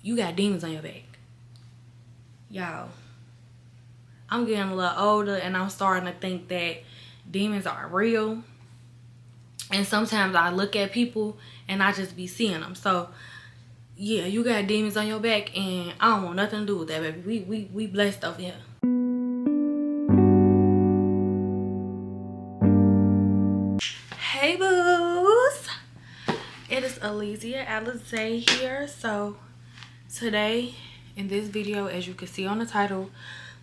you got demons on your back. Y'all, I'm getting a little older and I'm starting to think that demons are real. And sometimes I look at people and I just be seeing them. So yeah, you got demons on your back and I don't want nothing to do with that, baby. We blessed over here. Hey boos, it is Alizia Alizé here. So today in this video, as you can see on the title,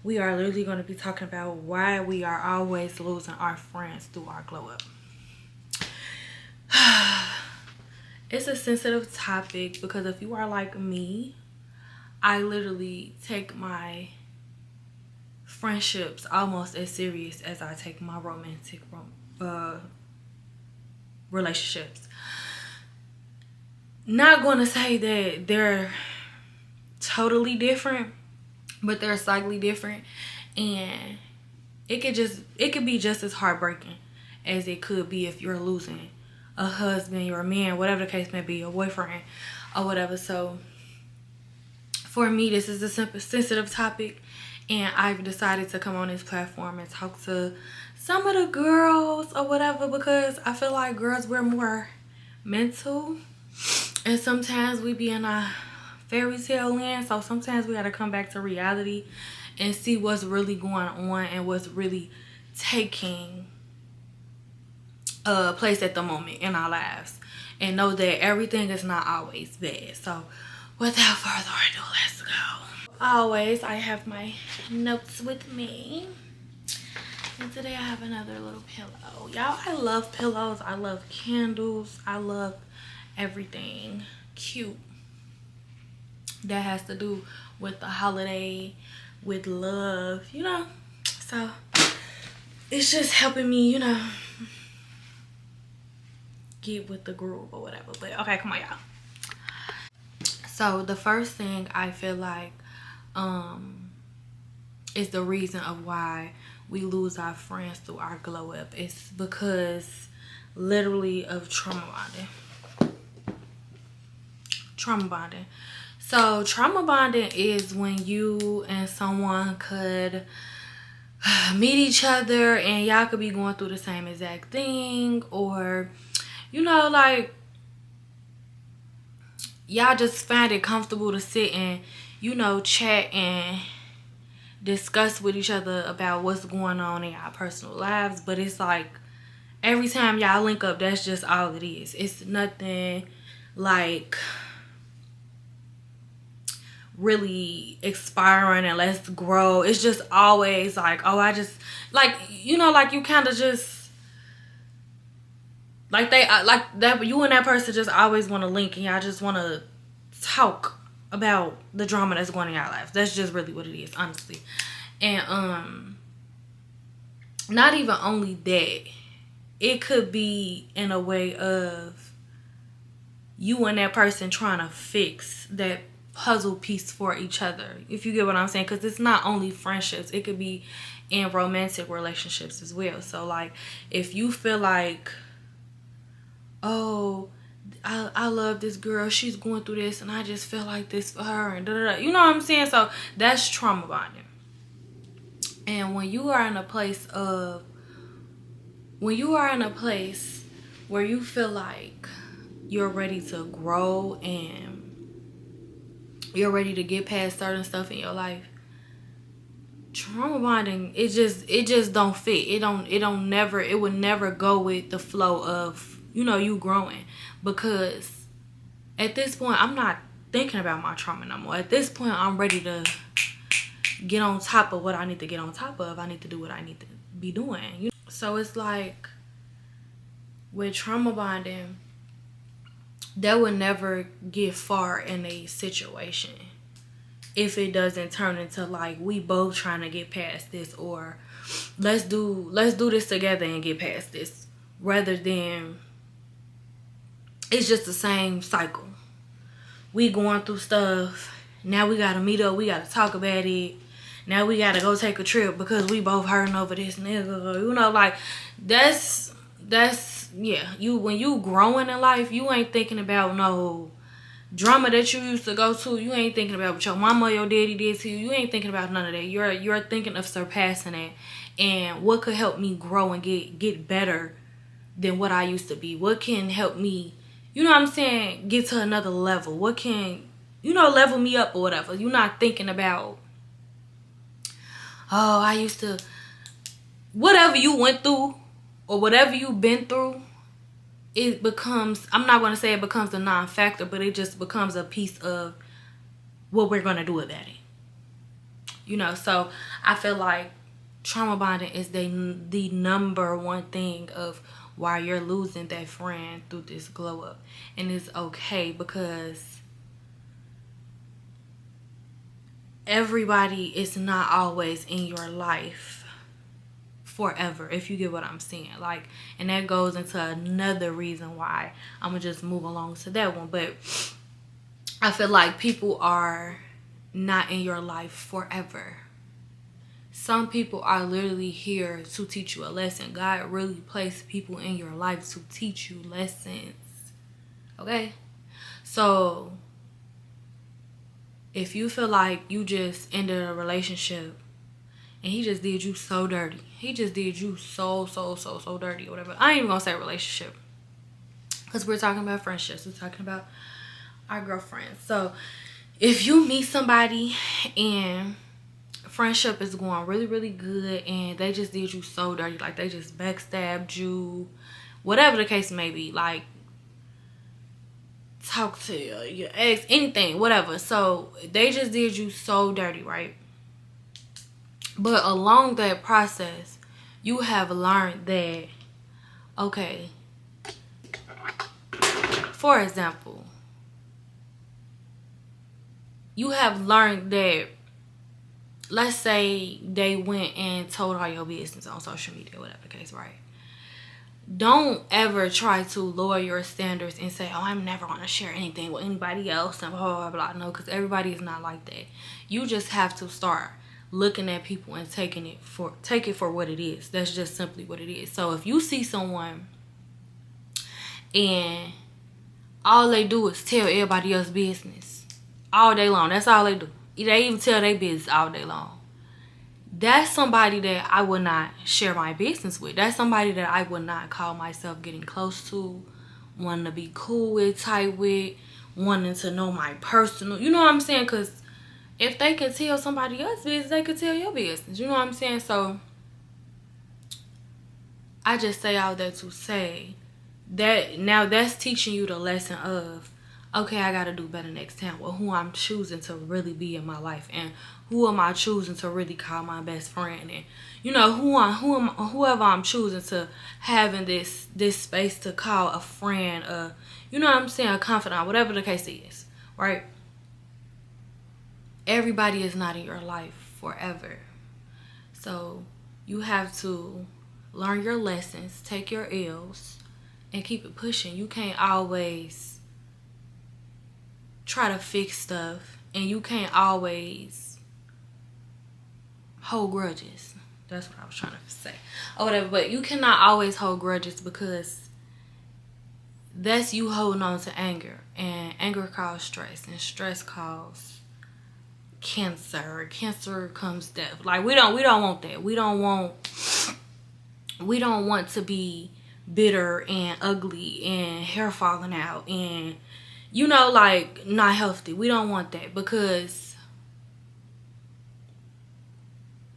we are literally going to be talking about why we are always losing our friends through our glow up. It's a sensitive topic because if you are like me, I literally take my friendships almost as serious as I take my romantic relationships. Not going to say that they're totally different, but they're slightly different, and it could be just as heartbreaking as it could be if you're losing a husband or a man, whatever the case may be, a boyfriend or whatever. So for me, this is a sensitive topic, and I've decided to come on this platform and talk to some of the girls or whatever, because I feel like girls, we're more mental, and sometimes we be in a fairy tale land. So sometimes we gotta come back to reality and see what's really going on and what's really taking place at the moment in our lives, and know that everything is not always bad. So without further ado, let's go. Always, I have my notes with me, and today I have another little pillow. Y'all, I love pillows, I love candles, I love everything cute that has to do with the holiday, with love, you know. So it's just helping me, you know, get with the groove or whatever. But okay, come on, y'all. So the first thing I feel like is the reason of why we lose our friends through our glow up is because literally of trauma bonding. So trauma bonding is when you and someone could meet each other and y'all could be going through the same exact thing, or you know, like y'all just find it comfortable to sit and, you know, chat and discuss with each other about what's going on in y'all personal lives. But it's like every time y'all link up, that's just all it is. It's nothing like really expiring and let's grow. It's just always like, oh, I just like, you know, like you kind of just like they like that, you and that person just always want to link and y'all just want to talk about the drama that's going on in y'all life. That's just really what it is, honestly. And not even only that, it could be in a way of you and that person trying to fix that puzzle piece for each other, if you get what I'm saying. Because it's not only friendships, it could be in romantic relationships as well. So like if you feel like, oh, I love this girl, she's going through this and I just feel like this for her, and you know what I'm saying. So that's trauma bonding. And when you are in a place where you feel like you're ready to grow and you're ready to get past certain stuff in your life, trauma bonding, it just don't fit. It would never go with the flow of, you know, you growing. Because at this point, I'm not thinking about my trauma no more. At this point, I'm ready to get on top of what I need to get on top of. I need to do what I need to be doing, you know? So it's like with trauma bonding, that would never get far in a situation if it doesn't turn into like we both trying to get past this, or let's do this together and get past this, rather than it's just the same cycle. We going through stuff, now we gotta meet up, we gotta talk about it, now we gotta go take a trip because we both hurting over this nigga, you know, like that's yeah. You, when you growing in life, you ain't thinking about no drama that you used to go to, you ain't thinking about what your mama or your daddy did to you. You ain't thinking about none of that. You're thinking of surpassing it, and what could help me grow and get better than what I used to be. What can help me, you know what I'm saying, get to another level? What can, level me up or whatever. You're not thinking about, oh, I used to, whatever you went through or whatever you've been through, it becomes, I'm not going to say it becomes a non-factor, but it just becomes a piece of what we're going to do about it. So I feel like trauma bonding is the number one thing of why you're losing that friend through this glow up. And it's okay, because everybody is not always in your life forever, if you get what I'm saying. Like, and that goes into another reason why I'm gonna just move along to that one. But I feel like people are not in your life forever. Some people are literally here to teach you a lesson. God really placed people in your life to teach you lessons. Okay? So if you feel like you just ended a relationship and he just did you so dirty, he just did you so dirty or whatever. I ain't even gonna say relationship, because we're talking about friendships. We're talking about our girlfriends. So if you meet somebody and friendship is going really good and they just did you so dirty, like they just backstabbed you, whatever the case may be, like talk to your ex, anything, whatever. So they just did you so dirty, right? But along that process, you have learned that, okay, for example, you have learned that, let's say they went and told all your business on social media, whatever the case, right? Don't ever try to lower your standards and say, oh, I'm never going to share anything with anybody else and blah, blah, blah. No, because everybody is not like that. You just have to start looking at people and take it for what it is. That's just simply what it is. So if you see someone and all they do is tell everybody else's business all day long, that's all they do. They even tell their business all day long. That's somebody that I would not share my business with. That's somebody that I would not call myself getting close to, wanting to be cool with, tight with, wanting to know my personal, you know what I'm saying? Because if they could tell somebody else's business, they could tell your business. You know what I'm saying? So I just say all that to say that now that's teaching you the lesson of, okay, I gotta do better next time. Well, who I'm choosing to really be in my life, and who am I choosing to really call my best friend, and whoever I'm choosing to have in this space to call a friend, you know what I'm saying, a confidant, whatever the case is, right? Everybody is not in your life forever, so you have to learn your lessons, take your L's, and keep it pushing. You can't always try to fix stuff, and you can't always hold grudges. That's what I was trying to say or whatever. But you cannot always hold grudges, because that's you holding on to anger, and anger causes stress, and stress causes cancer. Cancer comes death. Like we don't want that. We don't want to be bitter and ugly and hair falling out and like not healthy. We don't want that, because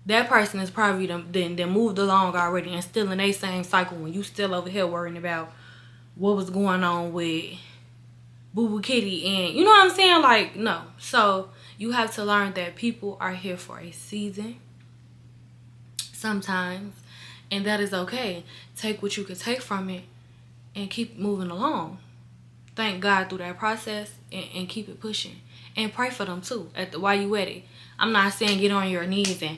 that person is probably then moved along already and still in their same cycle when you still over here worrying about what was going on with Boo Boo Kitty, and you know what I'm saying? Like, no. So you have to learn that people are here for a season sometimes, and that is okay. Take what you can take from it and keep moving along. Thank God through that process, and keep it pushing. And pray for them too while you at it. I'm not saying get on your knees and,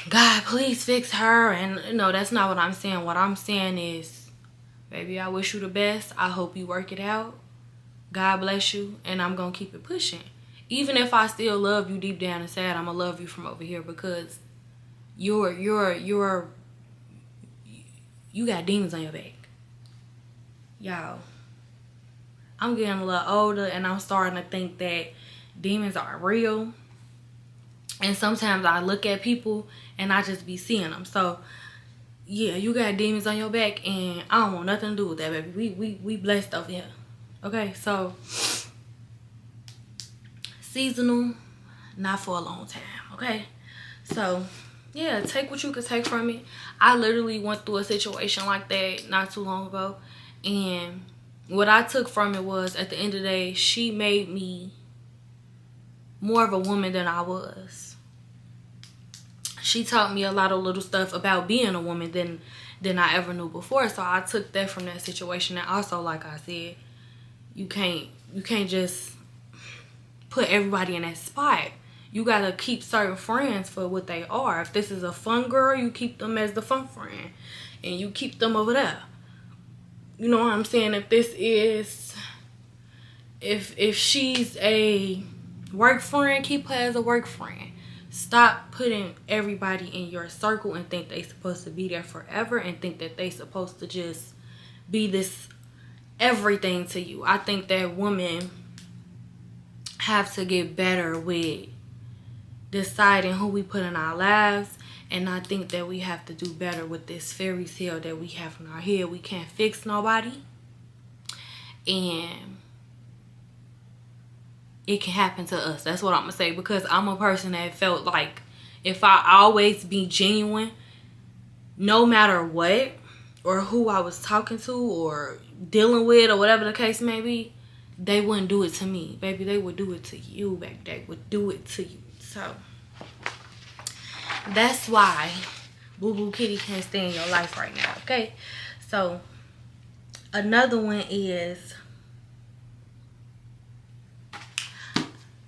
God, please fix her. And that's not what I'm saying. What I'm saying is, baby, I wish you the best. I hope you work it out. God bless you. And I'm going to keep it pushing. Even if I still love you deep down inside, I'm going to love you from over here, because you got demons on your back. Y'all, I'm getting a little older and I'm starting to think that demons are real. And sometimes I look at people and I just be seeing them. So yeah, you got demons on your back and I don't want nothing to do with that, baby. We blessed over here. Okay, so seasonal, not for a long time. Okay, so yeah, take what you can take from it. I literally went through a situation like that not too long ago, and what I took from it was, at the end of the day, she made me more of a woman than I was. She taught me a lot of little stuff about being a woman than I ever knew before. So I took that from that situation. And also, like I said, you can't just put everybody in that spot. You gotta keep certain friends for what they are. If this is a fun girl, you keep them as the fun friend, and you keep them over there. You know what I'm saying? If this is, if she's a work friend, keep her as a work friend. Stop putting everybody in your circle and think they supposed to be there forever and think that they supposed to just be this everything to you. I think that women have to get better with deciding who we put in our lives, and I think that we have to do better with this fairy tale that we have in our head. We can't fix nobody, and it can happen to us. That's what I'm gonna say, because I'm a person that felt like if I always be genuine, no matter what or who I was talking to or dealing with or whatever the case may be, they wouldn't do it to me. Baby, they would do it to you, baby. They would do it to you. So that's why Boo Boo Kitty can't stay in your life right now, okay? So another one is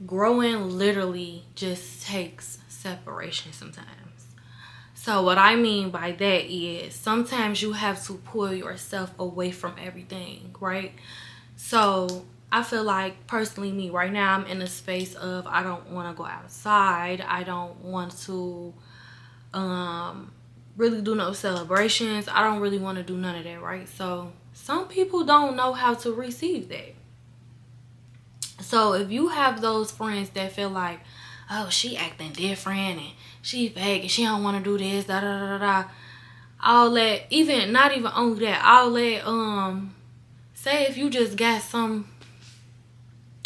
growing literally just takes separation sometimes. So what I mean by that is sometimes you have to pull yourself away from everything, right? So I feel like, personally, me right now, I'm in a space of I don't want to go outside. I don't want to really do no celebrations. I don't really want to do none of that, right? So some people don't know how to receive that. So if you have those friends that feel like, oh, she acting different and she fake and she don't want to do this, da da da da, all that, even not even only that, all that, say if you just got some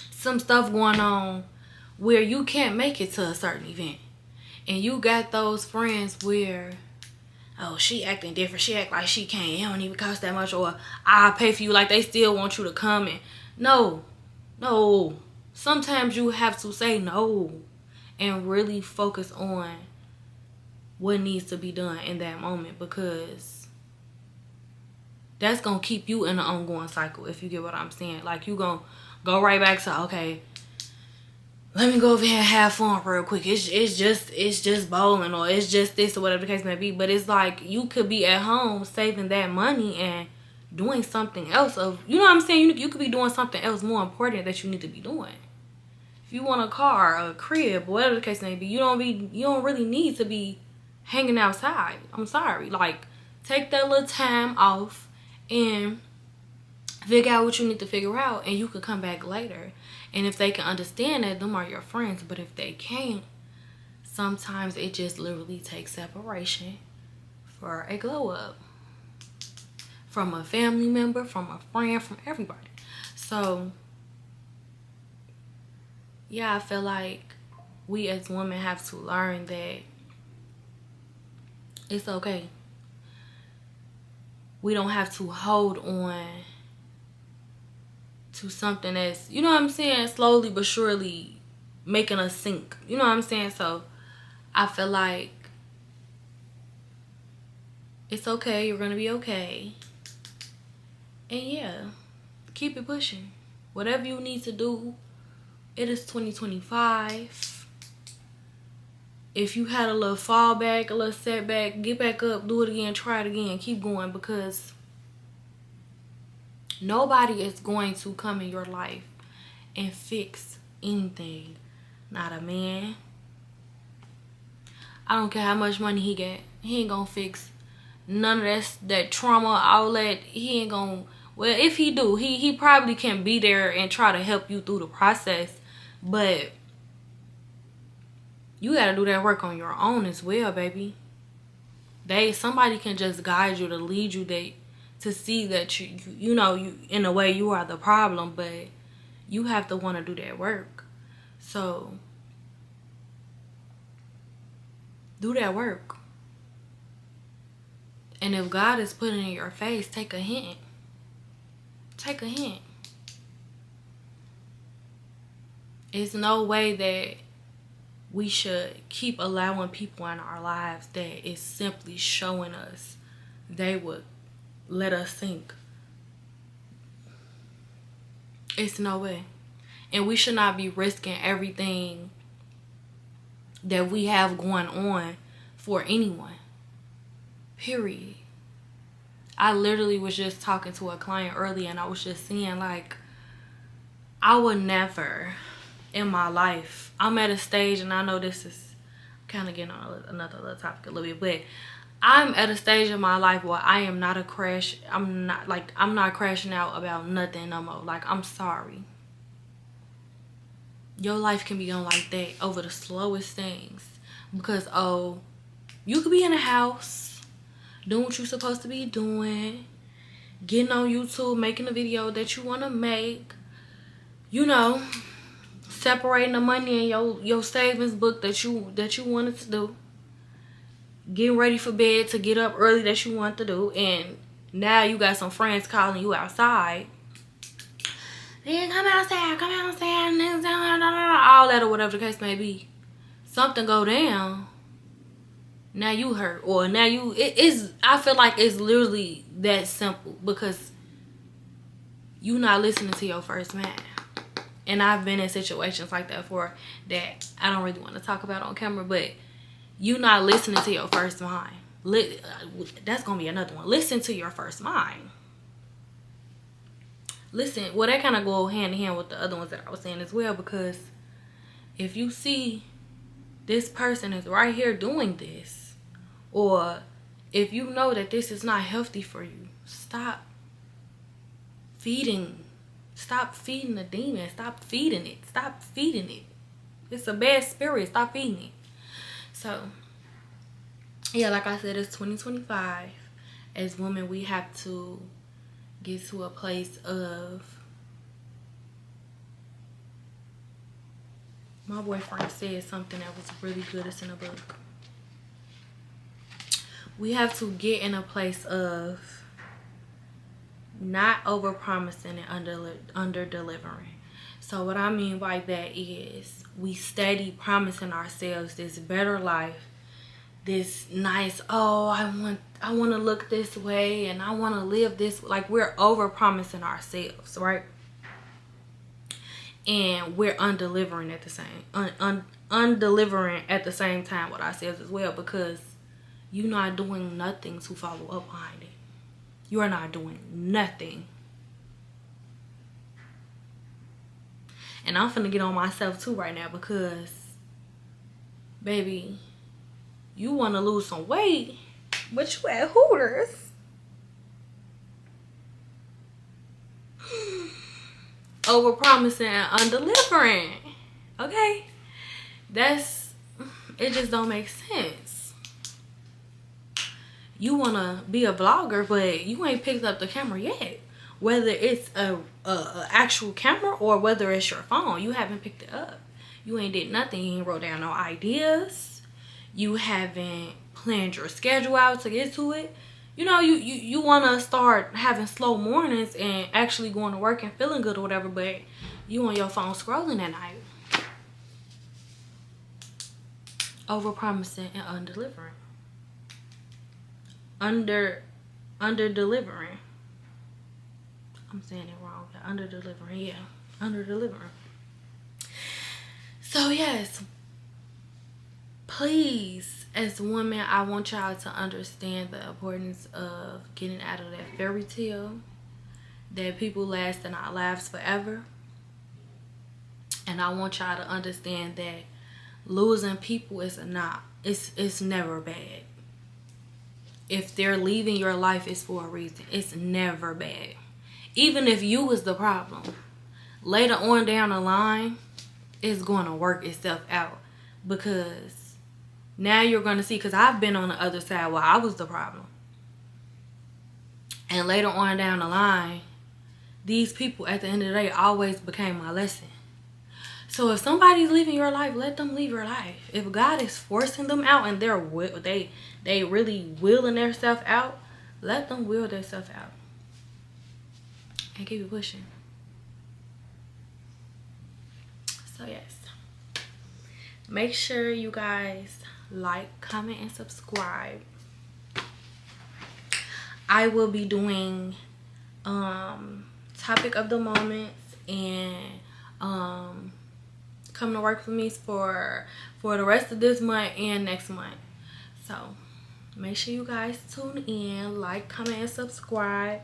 stuff going on where you can't make it to a certain event, and you got those friends where, oh, she acting different, she act like she can't, it don't even cost that much, or I'll pay for you, like they still want you to come. And no, sometimes you have to say no and really focus on what needs to be done in that moment, because that's gonna keep you in an ongoing cycle, if you get what I'm saying. Like, you gonna go right back to, okay, let me go over here and have fun real quick. It's just bowling, or it's just this, or whatever the case may be. But it's like, you could be at home saving that money and doing something else of, you know what I'm saying? You could be doing something else more important that you need to be doing. If you want a car, a crib, whatever the case may be, you don't really need to be hanging outside. I'm sorry. Like, take that little time off and figure out what you need to figure out, and you could come back later. And if they can understand that, them are your friends. But if they can't, sometimes it just literally takes separation for a glow up. From a family member, from a friend, from everybody. So yeah, I feel like we as women have to learn that it's okay. We don't have to hold on to something that's, you know what I'm saying, slowly but surely making us sink. You know what I'm saying? So I feel like it's okay. You're gonna be okay. And yeah, keep it pushing. Whatever you need to do, it is 2025. If you had a little fallback, a little setback, get back up, do it again, try it again, keep going, because nobody is going to come in your life and fix anything. Not a man. I don't care how much money he got. He ain't gonna fix none of that trauma, all that. He ain't gonna, Well, if he do, he probably can be there and try to help you through the process, but you gotta do that work on your own as well, baby. Somebody can just guide you to lead you to see that you know you in a way you are the problem, but you have to want to do that work. So do that work. And if God is putting in your face, take a hint. Take a hint. It's no way that we should keep allowing people in our lives that is simply showing us they would let us think. It's no way. And we should not be risking everything that we have going on for anyone. Period. I literally was just talking to a client earlier, and I was just saying, like, I would never in my life, I'm at a stage, and I know this is kind of getting on another little topic a little bit, but I'm at a stage in my life where I am not I'm not crashing out about nothing no more. Like, I'm sorry. Your life can be on like that over the slowest things. Because, you could be in a house, doing what you're supposed to be doing, getting on YouTube, making a video that you want to make, you know, separating the money in your savings book that you wanted to do, getting ready for bed to get up early that you want to do, and now you got some friends calling you outside. Then come outside, all that or whatever the case may be. Something go down. Now you hurt, or now I feel like it's literally that simple, because you not listening to your first man. And I've been in situations like that before that I don't really want to talk about on camera, but you not listening to your first mind. That's gonna be another one. Listen to your first mind. Listen, well, that kind of go hand in hand with the other ones that I was saying as well, because if you see this person is right here doing this, or if you know that this is not healthy for you, stop feeding the demon. Stop feeding it. It's a bad spirit. Stop feeding it. So yeah, like I said, it's 2025. As women, we have to get to a place of, my boyfriend said something that was really good. It's in a book. We have to get in a place of not over promising and under delivering. So what I mean by that is, we steady promising ourselves this better life, this nice, I want to look this way and I want to live this, like, we're over promising ourselves, right? And we're undelivering at the same undelivering at the same time with ourselves as well, because you're not doing nothing to follow up behind it. You are not doing nothing. And I'm finna get on myself too right now, because, baby, you want to lose some weight, but you at Hooters. Over promising and undelivering. Okay? It just don't make sense. You want to be a vlogger, but you ain't picked up the camera yet. Whether it's a actual camera or whether it's your phone, you haven't picked it up. You ain't did nothing. You ain't wrote down no ideas. You haven't planned your schedule out to get to it. You know, you want to start having slow mornings and actually going to work and feeling good or whatever, but you on your phone scrolling at night. Over promising and undelivering. Under delivering. I'm saying it wrong. Under delivering, yeah. Under delivering. So yes, please, as women, I want y'all to understand the importance of getting out of that fairy tale that people last in our lives forever. And I want y'all to understand that losing people is it's never bad. If they're leaving your life, it's for a reason. It's never bad. Even if you was the problem, later on down the line, it's going to work itself out. Because now you're going to see, because I've been on the other side where I was the problem. And later on down the line, these people at the end of the day always became my lesson. So if somebody's leaving your life, let them leave your life. If God is forcing them out and they really willing themselves out, let them will themselves out. And keep it pushing. So yes. Make sure you guys like, comment, and subscribe. I will be doing topic of the moments and come to work with me for the rest of this month and next month. So make sure you guys tune in, like, comment, and subscribe,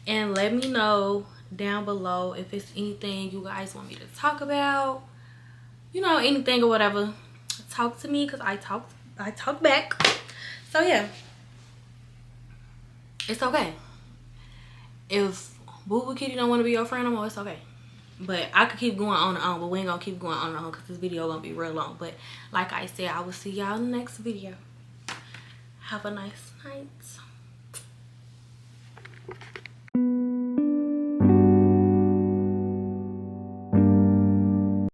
and let me know down below if it's anything you guys want me to talk about, you know, anything or whatever. Talk to me, because I talk back. So yeah, it's okay if Boo Boo Kitty don't want to be your friend no more. It's okay. But I could keep going on and on, but we ain't gonna keep going on and on because this video gonna be real long. But like I said, I will see y'all in the next video. Have a nice night.